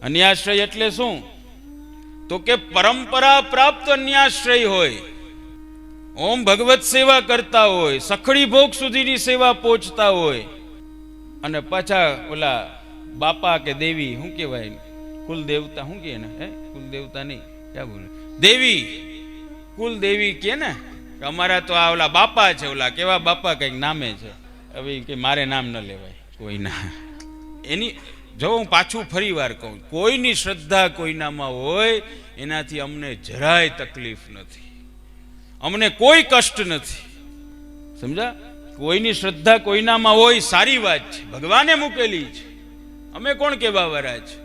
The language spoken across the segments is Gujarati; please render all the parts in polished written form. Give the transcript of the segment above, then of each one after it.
અન્યાશ્રય એટલે શું? તો કે પરંપરા પ્રાપ્ત અન્યાશ્રય હોય. ઓમ ભગવત સેવા કરતા હોય, સખડી ભોગ સુધીની સેવા પહોંચતા હોય, અને પાછા ઓલા બાપા કે દેવી શું કહેવાય, કુલ દેવતા શું કહે ને, કુલ દેવતા નહીં, ક્યાં બોલે, દેવી, કુલ દેવી કે ને, અમારા તો આ ઓલા બાપા છે, ઓલા કેવા બાપા કઈક નામે છે, હવે કે મારે નામ ન લેવાય કોઈના. એની જો હું પાછું ફરી વાર કહું, કોઈની શ્રદ્ધા કોઈનામાં હોય એનાથી અમને જરાય તકલીફ નથી, અમને કોઈ કષ્ટ નથી. સમજા? કોઈની શ્રદ્ધા કોઈનામાં હોય સારી વાત છે, ભગવાને મૂકેલી છે, અમે કોણ કેવા વાળા છે.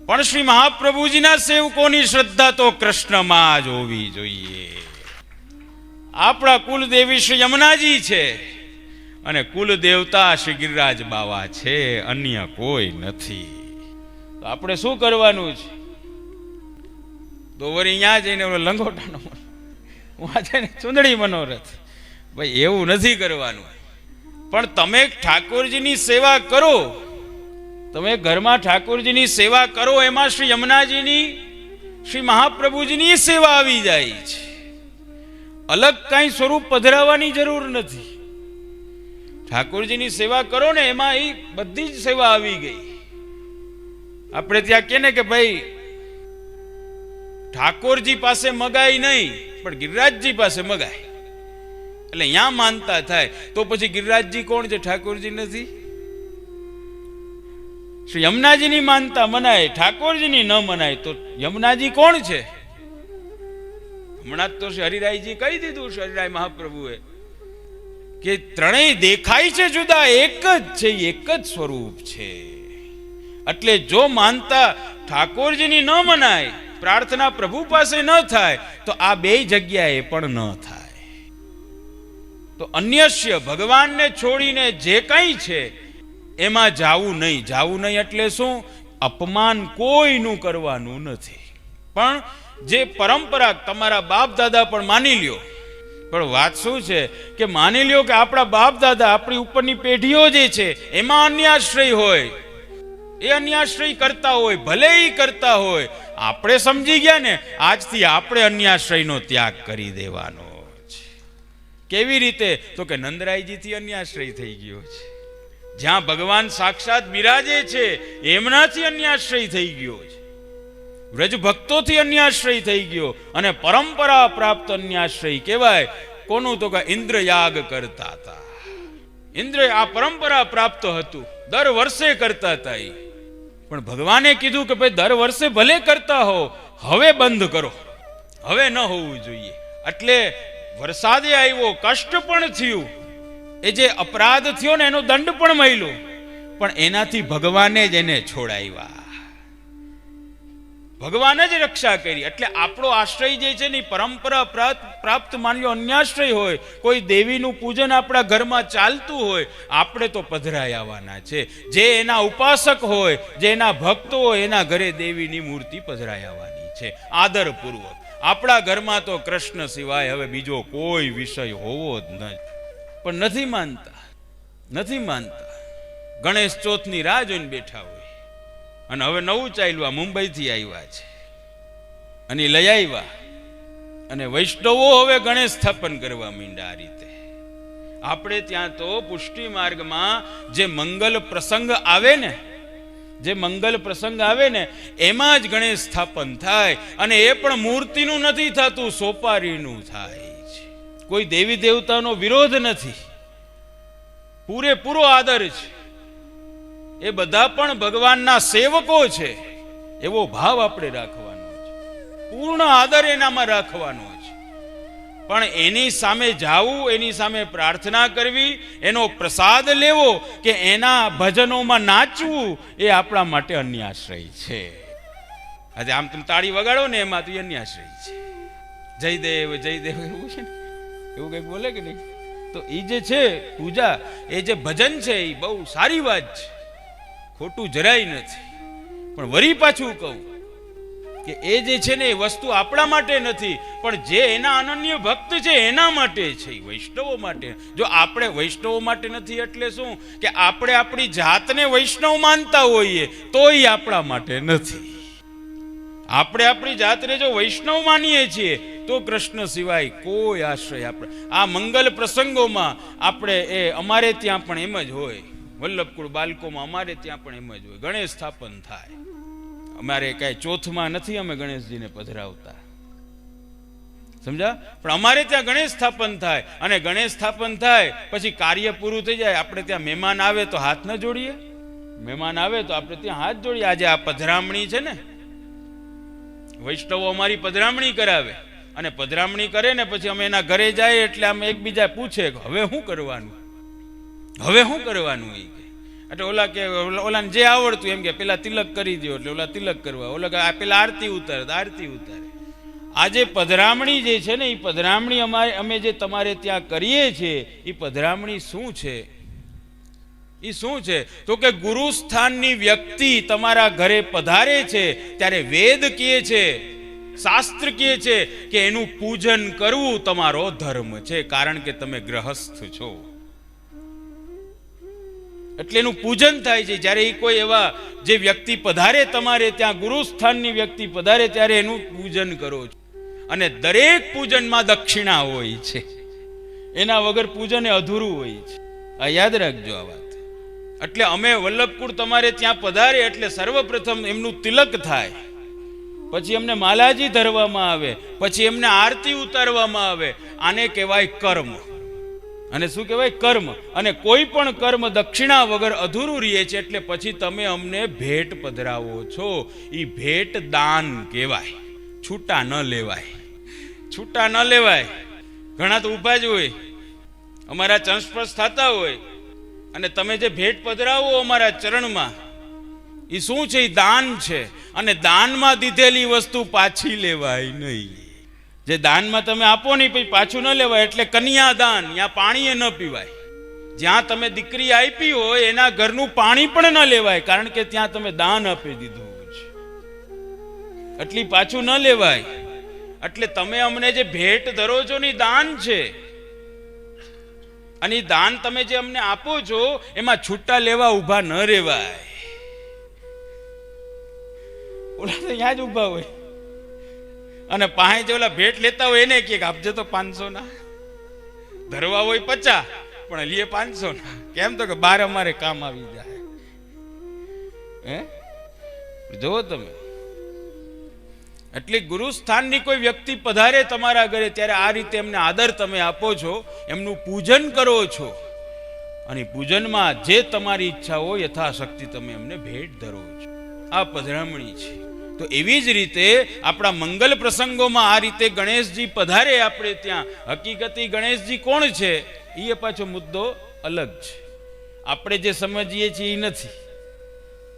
પણ શ્રી મહાપ્રભુજીના સેવકોની શ્રદ્ધા તો કૃષ્ણમાં જ હોવી જોઈએ. આપણા કુલદેવી શ્રી યમુનાજી છે અને કુલ દેવતા શ્રી ગિરિરાજ બાવા છે, અન્ય કોઈ નથી. તો આપણે શું કરવાનું છે? તો વળી અહીંયા જઈને લંગોટાનો ચૂંદડી મનોરથ, ભાઈ એવું નથી કરવાનું. પણ તમે ઠાકોરજીની સેવા કરો, તમે ઘરમાં ઠાકોરજીની સેવા કરો, એમાં શ્રી યમુનાજીની, શ્રી મહાપ્રભુજીની સેવા આવી જાય છે. અલગ કઈ સ્વરૂપ પધરાવવાની જરૂર નથી. ઠાકોરજીની સેવા કરો ને, એમાં એ બધી જ સેવા આવી ગઈ. આપણે ત્યાં કે ને કે ભાઈ ઠાકોરજી પાસે મગાય નહીં, પણ ગિરિરાજજી પાસે મગાય, એટલે અહીંયા માનતા થાય. તો પછી ગિરિરાજજી કોણ છે? ઠાકોરજી નથી. શ્રી યમુનાજીની માનતા મનાય, ઠાકોરજીની ન મનાય, તો યમુનાજી કોણ છે? હમણાં તો શ્રી હરિરાયજી કહી દીધું, શ્રી હરિરાય મહાપ્રભુએ, કે ત્રણેય દેખાય છે જુદા, એક જ છે, એક જ સ્વરૂપ છે. એટલે જો માનતા ઠાકોરજીની ન મનાય, પ્રાર્થના પ્રભુ પાસે ન થાય, તો આ બે જગ્યાએ પણ ન થાય. તો અન્યસ્ય, ભગવાનને છોડીને જે કંઈ છે એમાં જાવું નહીં. જાવું નહીં એટલે શું? અપમાન કોઈનું કરવાનું નથી. પણ જે પરંપરા તમારા બાપ દાદા પણ માની લ્યો, પણ વાત શું છે કે માની લ્યો કે આપણા બાપ દાદા, આપણી ઉપરની પેઢીઓ જે છે એમાં અન્યાશ્રય હોય, એ અન્યાશ્રય કરતા હોય, ભલે એ કરતા હોય, આપણે સમજી ગયા ને, આજથી આપણે અન્યાશ્રયનો ત્યાગ કરી દેવાનો છે. કેવી રીતે? તો કે નંદરાયજીથી અન્યાશ્રય થઈ ગયો છે, જ્યાં ભગવાન સાક્ષાત બિરાજે છે એમનાથી અન્યાશ્રય થઈ ગયો છે, વ્રજ ભક્તોથી અન્યાશ્રય થઈ ગયો, અને પરંપરા પ્રાપ્ત અન્યાશ્રય કહેવાય. કોનું? તો કે ઇન્દ્ર યાગ કરતા હતા. ઇન્દ્ર આ પરંપરા પ્રાપ્ત હતું, દર વર્ષે કરતા હતા. પણ ભગવાને કીધું કે ભાઈ દર વર્ષે ભલે કરતા હો, હવે બંધ કરો, હવે ન હોવું જોઈએ. એટલે વરસાદે આવ્યો, કષ્ટ પણ થયું, એ જે અપરાધ થયો ને એનો દંડ પણ મળ્યો, પણ એનાથી ભગવાને જ એને છોડાવ્યા, ભગવાને જ રક્ષા કરી. એટલે આપણો આશ્રય જે છે ને પરંપરા પ્રાપ્ત માન્યો અન્યાશ્રય હોય, કોઈ દેવીનું પૂજન આપણા ઘરમાં ચાલતું હોય, આપણે તો પધરાઈ આવવાના છે. જે એના ઉપાસક હોય, જે એના ભક્તો હોય, એના ઘરે દેવીની મૂર્તિ પધરાઈ આવવાની છે આદરપૂર્વક. આપણા ઘરમાં તો કૃષ્ણ સિવાય હવે બીજો કોઈ વિષય હોવો જ નહીં. પણ નથી માનતા, નથી માનતા. ગણેશ ચોથની રાહ જોઈને બેઠા હોય, અને હવે નવું ચાલ્યું, મુંબઈથી આવ્યા છે અને લઈ આવ્યા, અને વૈષ્ણવો હવે ગણેશ સ્થાપન કરવા માંડ્યા. આ રીતે આપણે ત્યાં તો પુષ્ટિ માર્ગમાં જે મંગલ પ્રસંગ આવે ને, જે મંગલ પ્રસંગ આવે ને, એમાં જ ગણેશ સ્થાપન થાય, અને એ પણ મૂર્તિનું નથી થતું, સોપારીનું થાય છે. કોઈ દેવી દેવતાનો વિરોધ નથી, પૂરેપૂરો આદર છે. એ બધા પણ ભગવાનના સેવકો છે, એવો ભાવ આપણે રાખવાનો છે, પૂર્ણ આદર એનામાં રાખવાનો છે. પણ એની સામે જાવું, એની સામે પ્રાર્થના કરવી, એનો પ્રસાદ લેવો કે એના ભજનોમાં નાચવું, એ આપણા માટે અન્યાશ્રય છે. આજે આમ તમે તાળી વગાડો ને, એમાં તો અન્યાશ્રય છે. જયદેવ જયદેવ એવું છે ને, એવું કંઈક બોલે કે નહીં? તો એ જે છે પૂજા, એ જે ભજન છે, એ બહુ સારી વાત છે, ખોટું જરાય નથી. પણ વરી પાછું કહું, કે એ જે છે ને એ વસ્તુ આપણા માટે નથી, પણ જે એના અનન્ય ભક્ત છે એના માટે છે, વૈષ્ણવો માટે. જો આપણે વૈષ્ણવો માટે નથી એટલે શું કે આપણે આપણી જાતને વૈષ્ણવ માનતા હોઈએ તોય આપણા માટે નથી. આપણે આપણી જાતને જો વૈષ્ણવ માનીએ છીએ તો કૃષ્ણ સિવાય કોઈ આશ્રય આપણે આ મંગલ પ્રસંગોમાં આપણે એ અમારે ત્યાં પણ એમ જ હોય, વલ્લભકુળ બાલકોમાં અમારે ત્યાં પણ એમ જ હોય. ગણેશ સ્થાપન થાય, અમારે કાંઈ ચોથમાં નથી અમે ગણેશજીને પધરાવતા, સમજા, પણ અમારે ત્યાં ગણેશ સ્થાપન થાય, અને ગણેશ સ્થાપન થાય પછી કાર્ય પૂરું થઈ જાય. આપણે ત્યાં મહેમાન આવે તો હાથ ન જોડીએ? મહેમાન આવે તો આપણે ત્યાં હાથ જોડીએ. આજે આ પધરામણી છે ને, વૈષ્ણવો અમારી પધરામણી કરાવે, અને પધરામણી કરે ને પછી અમે એના ઘરે જાય એટલે અમે એકબીજા પૂછે હવે શું કરવાનું, હવે શું કરવાનું. એ એટલે ઓલા કે ઓલાને જે આવડતું એમ કે પેલા તિલક કરી દો, એટલે ઓલા તિલક કરવા, ઓલા પેલા આરતી ઉતારે આરતી ઉતારે. આજે પધરામણી જે છે ને એ પધરામણી અમે જે તમારે ત્યાં કરીએ છીએ એ પધરામણી શું છે? એ શું છે તો કે ગુરુ સ્થાનની વ્યક્તિ તમારા ઘરે પધારે છે ત્યારે વેદ કહે છે, શાસ્ત્ર કહે છે કે એનું પૂજન કરવું તમારો ધર્મ છે, કારણ કે તમે ગ્રહસ્થ છો એટલે એનું પૂજન થાય છે. જ્યારે એ કોઈ એવા જે વ્યક્તિ પધારે તમારે ત્યાં, ગુરુ સ્થાનની વ્યક્તિ પધારે ત્યારે એનું પૂજન કરો છો. અને દરેક પૂજનમાં દક્ષિણા હોય છે, એના વગર પૂજન એ અધૂરું હોય છે. આ યાદ રાખજો આ વાત. એટલે અમે વલ્લભકુળ તમારે ત્યાં પધારે એટલે સર્વપ્રથમ એમનું તિલક થાય, પછી એમને માલાજી ધરવામાં આવે, પછી એમને આરતી ઉતારવામાં આવે. આને કહેવાય કર્મ. અને શું કહેવાય? કર્મ. અને કોઈ પણ કર્મ દક્ષિણા વગર અધૂરું રહે છે. એટલે પછી તમે અમને ભેટ પધરાવો છો, એ ભેટ દાન કહેવાય. છૂટા ન લેવાય, છૂટા ન લેવાય. ઘણા તો ઊભા જ હોય, અમારા ચંસ્પર્શ થતા હોય, અને તમે જે ભેટ પધરાવો અમારા ચરણમાં એ શું છે? એ દાન છે. અને દાનમાં દીધેલી વસ્તુ પાછી લેવાય નહીં. જે દાનમાં તમે આપો નહીં પછી પાછું ન લેવાય. એટલે કન્યાદાન, ત્યાં પાણી ન પીવાય. જ્યાં તમે દીકરી આપી હોય એના ઘરનું પાણી પણ ન લેવાય, કારણ કે ત્યાં તમે દાન આપી દીધું છે, એટલે પાછું ન લેવાય. એટલે તમે અમને જે ભેટ ધરો છો ને દાન છે, અને દાન તમે જે અમને આપો છો એમાં છૂટા લેવા ઊભા ન રહેવાય. ઓલા તો ત્યાં જ ઊભા હોય, અને પાસે જે ઓલા ભેટ લેતા હોય એને કે આપજો તો 500 ના, ધરવા હોય 50 પણ લીએ 500 ના. કેમ તો કે બાર અમારે કામ આવી જાય. હે જોવો તમે. એટલે ગુરુ સ્થાનની કોઈ વ્યક્તિ પધારે તમારા ઘરે ત્યારે આ રીતે એમને આદર તમે આપો છો, એમનું પૂજન કરો છો, અને પૂજનમાં જે તમારી ઈચ્છા હોય યથાશક્તિ તમે એમને ભેટ ધરો છો. આ પધરામણી છે. તો એવી જ રીતે આપણા મંગલ પ્રસંગોમાં આ રીતે ગણેશજી પધારે આપણે ત્યાં. હકીકતી ગણેશજી કોણ છે એ પાછો મુદ્દો અલગ છે. આપણે જે સમજીએ છીએ એ નથી.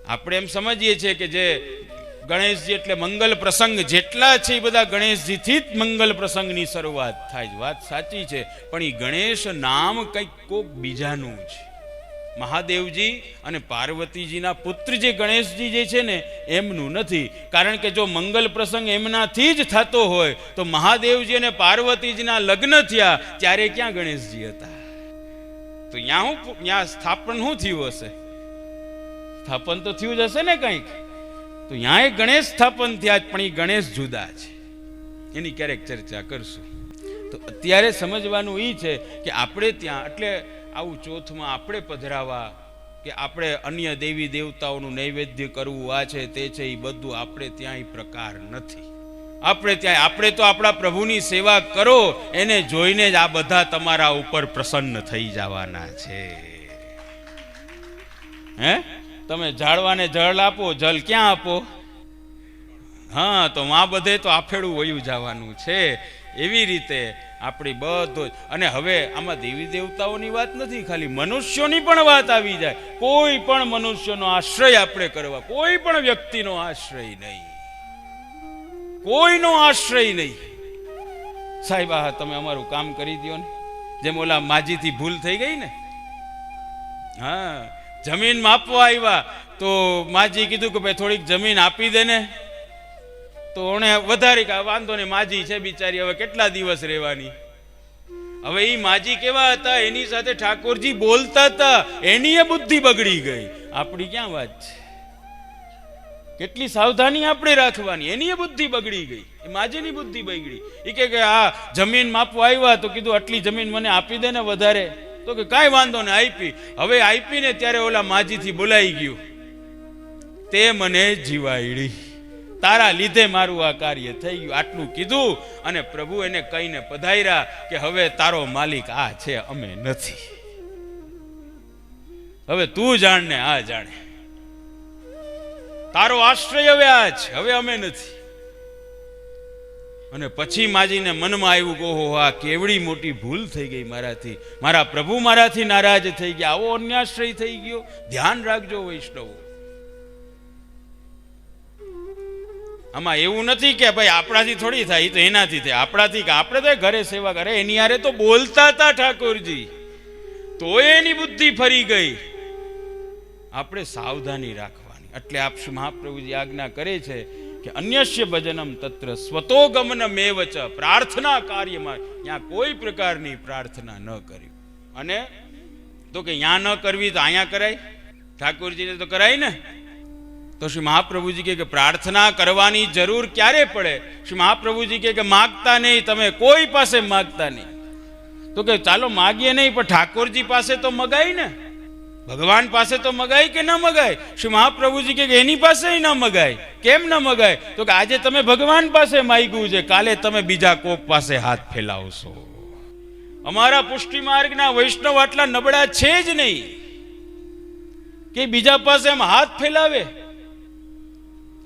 આપણે એમ સમજીએ છીએ કે જે ગણેશજી એટલે મંગલ પ્રસંગ જેટલા છે એ બધા ગણેશજીથી જ મંગલ પ્રસંગની શરૂઆત થાય. વાત સાચી છે, પણ એ ગણેશ નામ કંઈક કોક બીજાનું છે. મહાદેવજી અને પાર્વતીજીના પુત્ર જે ગણેશજી જે છે ને એમનું નથી. કારણ કે જો મંગલ પ્રસંગ એમનાથી જ થતો હોય તો મહાદેવજી અને પાર્વતીજીના લગ્ન થયા ત્યારે ક્યાં ગણેશજી હતા? તો ત્યાં સ્થાપન શું થયું હશે? સ્થાપન તો થયું જ હશે ને કંઈક. તો ત્યાં એક ગણેશ સ્થાપન થયા, પણ એ ગણેશ જુદા છે. એની ક્યારેક ચર્ચા કરશું. તો અત્યારે સમજવાનું એ છે કે આપણે ત્યાં એટલે આવું ચોથમાં આપણે પધરાવા કે આપણે અન્ય દેવી દેવતાઓનું નૈવેદ્ય કરવું, આ છે તે છે, એ બધું આપણે ત્યાં એ પ્રકાર નથી. આપણે ત્યાં આપણે તો આપણા પ્રભુની સેવા કરો એને જોઈને જ આ બધા તમારા ઉપર પ્રસન્ન થઈ જવાના છે. હે તમે ઝાડવાને જળ આપો, જલ ક્યાં આપો? હા, તો આ બધે તો આફેડું વયું જવાનું છે. એવી રીતે આપણી બધો. અને હવે આમાં દેવી દેવતાઓની વાત નથી, ખાલી મનુષ્યોની પણ વાત આવી જાય. કોઈ પણ મનુષ્યનો આશ્રય આપણે કરવા, કોઈ પણ વ્યક્તિનો આશ્રય નહીં, કોઈનો આશ્રય નહીં. સાહેબ આ તમે અમારું કામ કરી દો ને. જેમ ઓલા માજીથી ભૂલ થઈ ગઈ ને, હા, જમીન માપવા આવ્યા તો માજી કીધું કે ભાઈ થોડીક જમીન આપી દે ને. તો તો એને વધારે વાંધો ને, માજી છે બિચારી, હવે કેટલા દિવસ રહેવાની. હવે એ માજી કેવા હતા, એની સાથે ઠાકોરજી બોલતા હતા, એની બુદ્ધિ બગડી ગઈ. આપણી ક્યાં વાત છે? કેટલી સાવધાની આપણે રાખવાની, એની બુદ્ધિ બગડી ગઈ, એ માજીની બુદ્ધિ બગડી. એ કે આ જમીન માપવા આવ્યા તો કીધું આટલી જમીન મને આપી દે ને વધારે. તો કે કાંઈ વાંધો ને, આપી. હવે આપી ને ત્યારે ઓલા માજીથી બોલાઈ ગયું, તે મને જીવાયડી, તારા લીધે મારું આ કાર્ય થઈ ગયું. આટલું કીધું અને પ્રભુ એને કહીને પધાર્યા કે હવે તારો માલિક આ છે, અમે નથી. હવે તું જાણ ને આ જાણે, તારો આશ્રય હવે આ છે, હવે અમે નથી. અને પછી માજીને મનમાં આવ્યું કે ઓહો, આ કેવડી મોટી ભૂલ થઈ ગઈ મારાથી, મારા પ્રભુ મારાથી નારાજ થઈ ગયા, આવો અન્યાશ્રય થઈ ગયો. ધ્યાન રાખજો વૈષ્ણવો, આમાં એવું નથી કે ભાઈ આપણાથી થોડી થાય, એ તો એનાથી થાય. આપણાથી કે આપણે તો ઘરે સેવા કરે, એની હારે તો બોલતા હતા ઠાકોરજી, તોય એની બુદ્ધિ ફરી ગઈ. આપણે સાવધાની રાખવાની. એટલે આપ શ્રી મહાપ્રભુજી આજ્ઞા કરે છે કે અન્યસ્ય ભજનમ તત્ર સ્વતોગમન મેવચ, પ્રાર્થના કાર્યમાં ત્યાં કોઈ પ્રકારની પ્રાર્થના ન કરવી. અને તો કે ત્યાં ન કરવી તો અહીંયા કરાય, ઠાકોરજીને તો કરાય ને. તો શ્રી મહાપ્રભુજી કે પ્રાર્થના કરવાની જરૂર ક્યારે પડે? શ્રી મહાપ્રભુજી કે માગતા નહીં, તમે કોઈ પાસે માગતા નહીં. તો કે ચાલો માગીએ નહીં, પણ ઠાકોરજી પાસે તો મગાય ને, ભગવાન પાસે તો મગાય કે ન મગાય? શ્રી મહાપ્રભુજી કે એની પાસે ન મગાય. કેમ ન મગાય? તો કે આજે તમે ભગવાન પાસે માગ્યું છે, કાલે તમે બીજા કોક પાસે હાથ ફેલાવશો. અમારા પુષ્ટિ માર્ગના વૈષ્ણવ આટલા નબળા છે જ નહીં કે બીજા પાસે એમ હાથ ફેલાવે.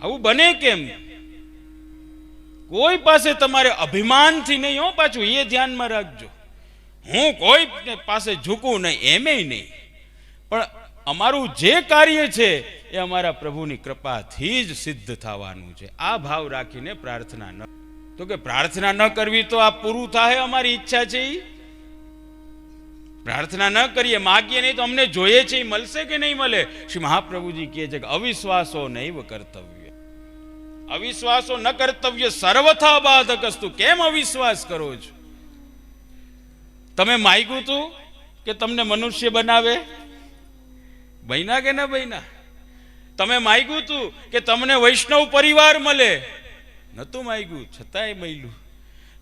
આવું બને કેમ? કોઈ પાસે તમારે અભિમાનથી નહીં હો, પાછું એ ધ્યાનમાં રાખજો. હું કોઈ પાસે ઝૂકું નહીં, એમેય નહીં, પણ અમારું જે કાર્ય છે એ અમારા પ્રભુની કૃપાથી જ સિદ્ધ થવાનું છે. આ ભાવ રાખીને પ્રાર્થના ન, તો કે પ્રાર્થના ન કરવી તો આ પૂરું થાય, અમારી ઈચ્છા છે એ પ્રાર્થના ન કરીએ, માગીએ નહીં તો અમને જોઈએ છે એ મળશે કે નહીં મળે? શ્રી મહાપ્રભુજી કહે છે કે અવિશ્વાસો નૈવ કર્તવ્ય, અવિશ્વાસો ન કર્તવ્ય સર્વથા બાધકસ્તુ. કેમ અવિશ્વાસ કરો છો? તમે માગ્યું તું કે તમને મનુષ્ય બનાવે, બન્યા કે ના બન્યા? તમે માગ્યું તું કે તમને વૈષ્ણવ પરિવાર મળે, નતું માગ્યું, છતાંય મળ્યું.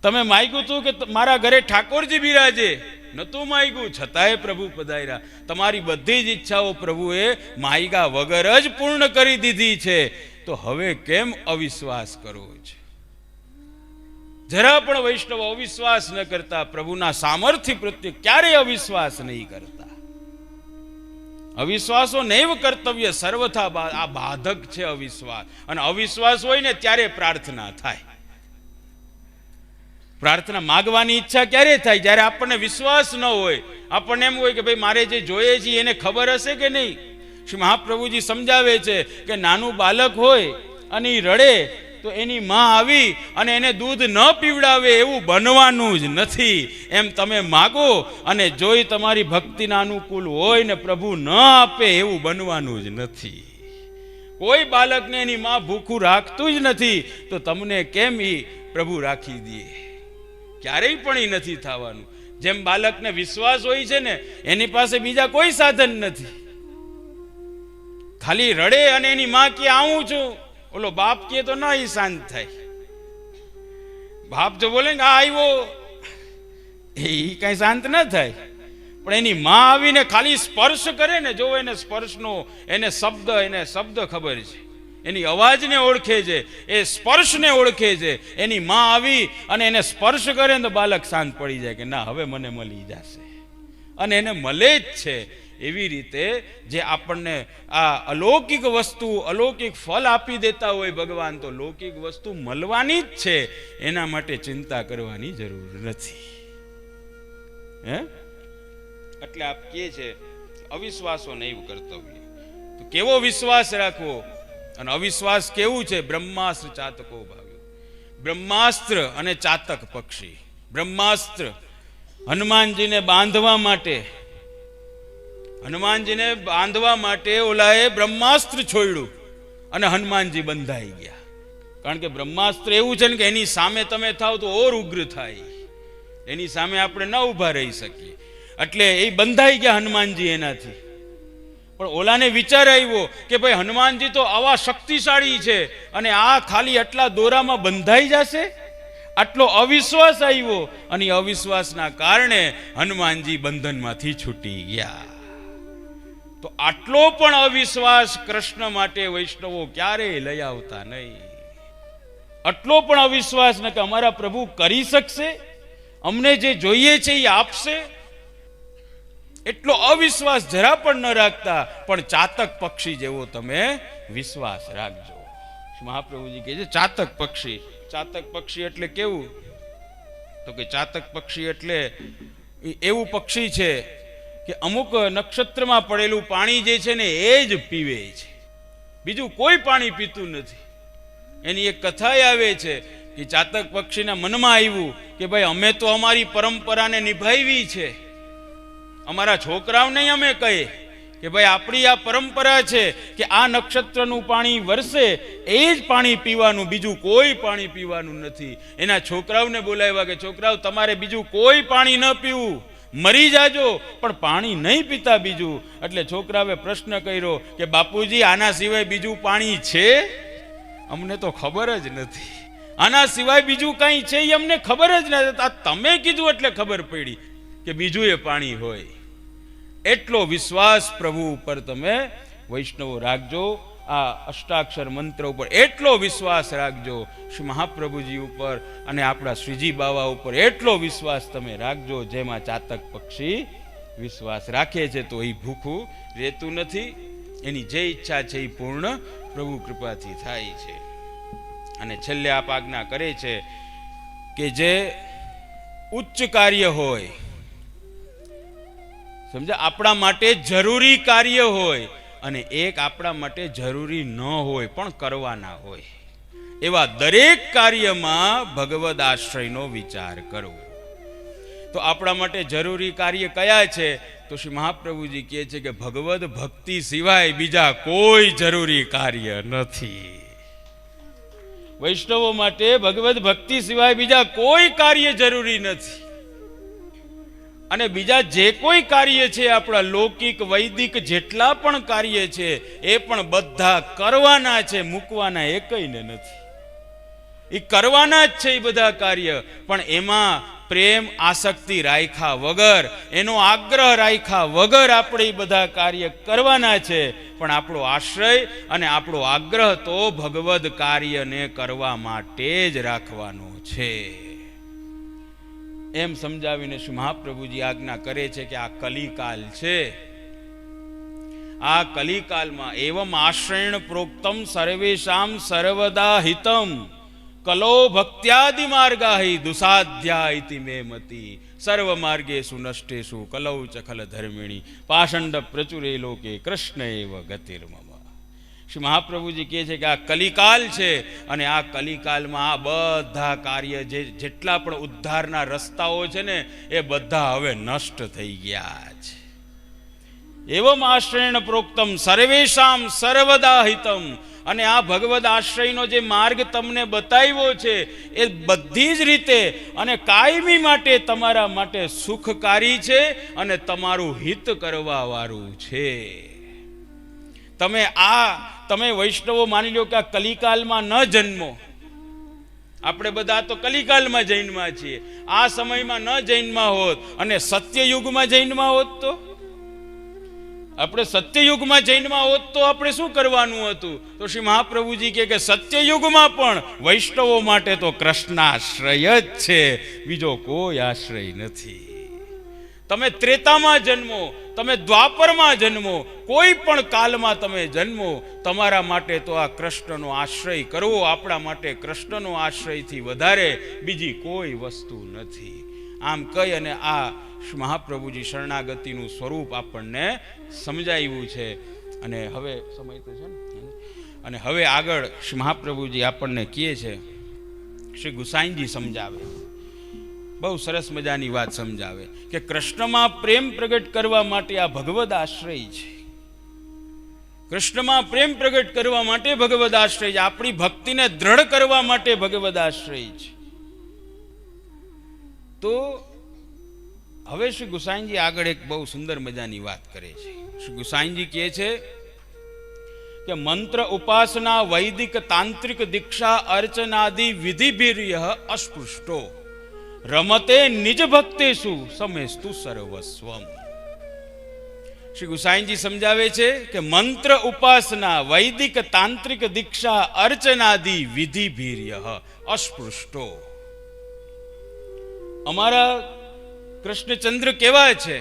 તમે માગ્યું તું કે મારા ઘરે ઠાકોરજી બિરાજે, નતું માગ્યું, છતાંય પ્રભુ પધાર્યા. તમારી બધી જ ઈચ્છાઓ પ્રભુએ માગ્યા વગર જ પૂર્ણ કરી દીધી છે. તો હવે કેમ અવિશ્વાસ કરવો છે? જરા પણ વૈષ્ણવ અવિશ્વાસ ન કરતા, પ્રભુના સામર્થ્ય પ્રત્યે ક્યારેય અવિશ્વાસ નહીં કરતા. અવિશ્વાસો નૈવ કર્તવ્ય સર્વથા, આ બાધક છે અવિશ્વાસ. અને અવિશ્વાસ હોય ને ત્યારે પ્રાર્થના થાય. પ્રાર્થના માગવાની ઈચ્છા ક્યારે થાય? જ્યારે આપણને વિશ્વાસ ન હોય, આપણને એમ હોય કે ભાઈ મારે જે જોઈએ છે એને ખબર હશે કે નહીં. શ્રી મહાપ્રભુજી સમજાવે છે કે નાનું બાલક હોય અને એ રડે તો એની માં આવી અને એને દૂધ ન પીવડાવે એવું બનવાનું જ નથી. એમ તમે માગો અને જોઈ તમારી ભક્તિના અનુકૂળ હોય ને પ્રભુ ન આપે એવું બનવાનું જ નથી. કોઈ બાળકને એની માં ભૂખું રાખતું જ નથી, તો તમને કેમ એ પ્રભુ રાખી દે? ક્યારેય પણ એ નથી થવાનું. જેમ બાળકને વિશ્વાસ હોય છે ને, એની પાસે બીજા કોઈ સાધન નથી, ખાલી રડે અને એની માં કે આવું છું, ઓલો બાપ કે તો ના એ શાંત થાય. બાપ જો બોલે કે આ આવ્યો, એ કઈ શાંત ન થાય. પણ એની માં આવીને ખાલી સ્પર્શ કરે ને, જો એને સ્પર્શનો એને શબ્દ ખબર છે, એની અવાજને ઓળખે છે, એ સ્પર્શને ઓળખે છે. એની માં આવી અને એને સ્પર્શ કરે ને તો બાળક શાંત પડી જાય કે ના હવે મને મળી જશે, અને એને મળે જ છે. એવી રીતે જે આપણને આ અલૌકિક વસ્તુ, અલૌકિક ફળ આપી દેતા હોય ભગવાન, તો લૌકિક વસ્તુ મળવાની જ છે, એના માટે ચિંતા કરવાની જરૂર નથી. એટલે આપ કહે છે અવિશ્વાસો નહીં કર્તવ્ય. તો કેવો વિશ્વાસ રાખવો? અને અવિશ્વાસ કેવું છે? બ્રહ્માસ્ત્ર ચાતકો ભાવ્યો. બ્રહ્માસ્ત્ર અને ચાતક પક્ષી. બ્રહ્માસ્ત્ર હનુમાનજીને બાંધવા માટે ઓલાએ બ્રહ્માસ્ત્ર છોડ્યું અને હનુમાનજી બંધાઈ ગયા. કારણ કે બ્રહ્માસ્ત્ર એવું છે ને કે એની સામે તમે થાવ તો ઓર ઉગ્ર થાય, એની સામે આપણે ન ઊભા રહી શકીએ. એટલે એ બંધાઈ ગયા હનુમાનજી એનાથી. પણ ઓલાને વિચાર આવ્યો કે ભાઈ હનુમાનજી તો આવા શક્તિશાળી છે અને આ ખાલી આટલા દોરામાં બંધાઈ જશે. આટલો અવિશ્વાસ આવ્યો અને અવિશ્વાસના કારણે હનુમાનજી બંધનમાંથી છૂટી ગયા. તો આટલો પણ અવિશ્વાસ કૃષ્ણ માટે વૈષ્ણવો ક્યારેય લઈ આવતા નહીં. આટલો પણ અવિશ્વાસ ન કે અમારા પ્રભુ કરી શકશે, અમને જે જોઈએ છે એ આપશે, એટલો અવિશ્વાસ જરા પણ ન રાખતા. પણ ચાતક પક્ષી જેવો તમે વિશ્વાસ રાખજો. મહાપ્રભુજી કહે છે ચાતક પક્ષી. ચાતક પક્ષી એટલે કેવું? તો કે ચાતક પક્ષી એટલે એવું પક્ષી છે કે અમુક નક્ષત્રમાં પડેલું પાણી જે છે ને એ જ પીવે છે, બીજું કોઈ પાણી પીતું નથી. એની એક કથા આવે છે કે ચાતક પક્ષીના મનમાં આવ્યું કે ભાઈ અમે તો અમારી પરંપરાને નિભાવી છે, અમારા છોકરાઓને અમે કહીએ કે ભાઈ આપણી આ પરંપરા છે કે આ નક્ષત્રનું પાણી વરસે એ જ પાણી પીવાનું, બીજું કોઈ પાણી પીવાનું નથી. એના છોકરાઓને બોલાવ્યા કે છોકરાઓ તમારે બીજું કોઈ પાણી ન પીવું, મરી જાજો પણ પાણી નહીં પીતા બીજું. એટલે છોકરાએ પ્રશ્ન કર્યો કે બાપુજી આના સિવાય બીજું પાણી છે? અમને તો ખબર જ નથી, આના સિવાય બીજું કઈ છે એ અમને ખબર જ નથી. આ તમે કીધું એટલે ખબર પડી કે બીજું એ પાણી હોય. એટલો વિશ્વાસ પ્રભુ ઉપર તમે વૈષ્ણવો રાખજો. આ અષ્ટાક્ષર મંત્ર ઉપર એટલો વિશ્વાસ રાખજો, શ્રી મહાપ્રભુજી ઉપર અને આપણા શ્રીજી બાવા ઉપર એટલો વિશ્વાસ તમે રાખજો જેમાં ચાતક પક્ષી વિશ્વાસ રાખે છે તો એ ભૂખું રહેતું નથી. એની જે ઈચ્છા છે એ પૂર્ણ પ્રભુ કૃપાથી થાય છે. અને છેલ્લે આપ આજ્ઞા કરે છે કે જે ઉચ્ચ કાર્ય હોય, સમજા આપણા માટે જરૂરી કાર્ય હોય અને એક આપણા માટે જરૂરી ન હોય પણ કરવાના હોય, એવા દરેક કાર્યમાં ભગવદ આશ્રયનો વિચાર કરવો. તો આપણા માટે જરૂરી કાર્ય કયા છે? તો શ્રી મહાપ્રભુજી કહે છે કે ભગવદ ભક્તિ સિવાય બીજા કોઈ જરૂરી કાર્ય નથી. વૈષ્ણવો માટે ભગવદ ભક્તિ સિવાય બીજા કોઈ કાર્ય જરૂરી નથી. અને બીજા જે કોઈ કાર્ય છે, આપણા લૌકિક વૈદિક જેટલા પણ કાર્ય છે એ પણ બધા કરવાના છે, મૂકવાના એકઈને નથી. એ કરવાના જ છે એ બધા કાર્ય, પણ એમાં પ્રેમ આસક્તિ રાખ્યા વગર, એનો આગ્રહ રાખ્યા વગર આપણે એ બધા કાર્ય કરવાના છે. પણ આપણો આશ્રય અને આપણો આગ્રહ તો ભગવદ કાર્યને કરવા માટે જ રાખવાનો છે. એમ સમજાવીને શ્રી મહાપ્રભુજી આજ્ઞા કરે છે કે આ કલિકાલ છે. આ કલિકાલમાં એવમ આશ્રયણ પ્રોક્તમ સર્વેષામ સર્વદા હિતમ કલો ભક્ત્યાદિ માર્ગાહિ દુસાધ્યા ઇતિ મે મતિ સર્વ માર્ગેષુ નષ્ટેષુ કલૌ ચ ખલ ધર્મિણી પાષંડ પ્રચુરે લોકે કૃષ્ણ એવ ગતિર્મમ. શ્રી મહાપ્રભુજી કહે છે કે આ કલિકાલ છે અને આ કલિકાલમાં આ બધા કાર્ય જેટલા પણ ઉદ્ધારના રસ્તાઓ છે ને એ બધા હવે નષ્ટ થઈ ગયા છે. એવમ આશ્રયણ પ્રોક્તમ સર્વેષામ સર્વદા હિતમ. અને આ ભગવદ આશ્રયનો જે માર્ગ તમને બતાવ્યો છે એ બધી જ રીતે અને કાયમી માટે તમારા માટે સુખકારી છે અને તમારું હિત કરવા વાળું છે. તમે વૈષ્ણવો માની લો કે આ કલિકાલમાં ન જન્મો. આપણે બધા તો કલિકાલમાં જન્મા છીએ. આ સમયમાં ન જન્મા હોત અને સત્યયુગમાં જન્મા હોત તો આપણે સત્યયુગમાં જન્મા હોત તો આપણે શું કરવાનું હતું? તો શ્રી મહાપ્રભુજી કહે કે સત્યયુગમાં પણ વૈષ્ણવો માટે તો કૃષ્ણાશ્રય જ છે, બીજો કોઈ આશ્રય નથી. તમે ત્રેતામાં જન્મો, તમે દ્વાપરમાં જન્મો, કોઈ પણ કાલમાં તમે જન્મો, તમારા માટે તો આ કૃષ્ણનો આશ્રય કરવો આપણા માટે કૃષ્ણનો આશ્રયથી વધારે બીજી કોઈ વસ્તુ નથી. આમ કહી અને આ મહાપ્રભુજી શરણાગતિનું સ્વરૂપ આપણને સમજાવ્યું છે. અને હવે સમય તો છે ને, અને હવે આગળ શ્રી મહાપ્રભુજી આપણને કહે છે, શ્રી ગુસાઈજી સમજાવે, બહુ સરસ મજાની વાત સમજાવે કે કૃષ્ણમાં પ્રેમ પ્રગટ કરવા માટે આ ભગવદ આશ્રય છે. કૃષ્ણમાં પ્રેમ પ્રગટ કરવા માટે ભગવદ આશ્રય છે. આપણી ભક્તિને દ્રઢ કરવા માટે ભગવદ આશ્રય છે. તો હવે શ્રી ગુસાઈજી આગળ એક બહુ સુંદર મજાની વાત કરે છે. શ્રી ગુસાઈજી કહે છે કે મંત્ર ઉપાસના વૈદિક તાંત્રિક દીક્ષા અર્ચનાદિ વિધિભીર્ય અસ્પૃષ્ટો રમતે નિજ ભક્તેષુ સમેસ્તુ સર્વસ્વમ. શ્રી ગુસાઈજી સમજાવે છે કે મંત્ર ઉપાસના વૈદિક તાંત્રિક દીક્ષા અર્ચનાદિ વિધિભીર્ય અસ્પૃષ્ટો. અમારા કૃષ્ણચંદ્ર કેવા છે